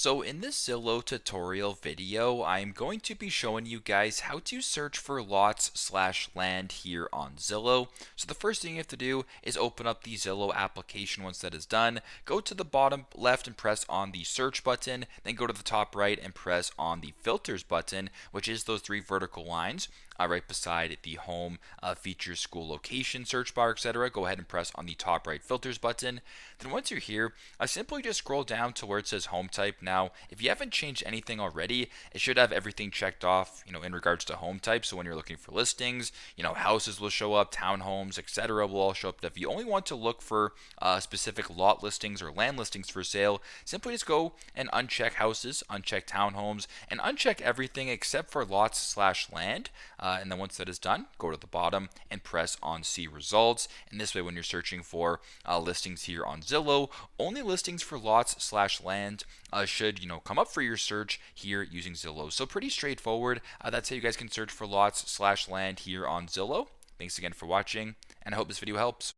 So in this Zillow tutorial video, I'm going to be showing you guys how to search for lots slash land here on Zillow. So the first thing you have to do is open up the Zillow application. Once that is done, go to the bottom left and press on the search button, then go to the top right and press on the filters button, which is those three vertical lines. Right beside the home, features, school location, search bar, etc. Go ahead and press on the top right filters button. Then once you're here, simply just scroll down to where it says home type. Now, if you haven't changed anything already, it should have everything checked off, in regards to home type. So when you're looking for listings, houses will show up, townhomes, etc. will all show up. If you only want to look for specific lot listings or land listings for sale, simply just go and uncheck houses, uncheck townhomes, and uncheck everything except for lots slash land. And then once that is done, go to the bottom and press on see results. And this way, when you're searching for listings here on Zillow, only listings for lots slash land should come up for your search here using Zillow. So pretty straightforward. That's how you guys can search for lots slash land here on Zillow. Thanks again for watching, and I hope this video helps.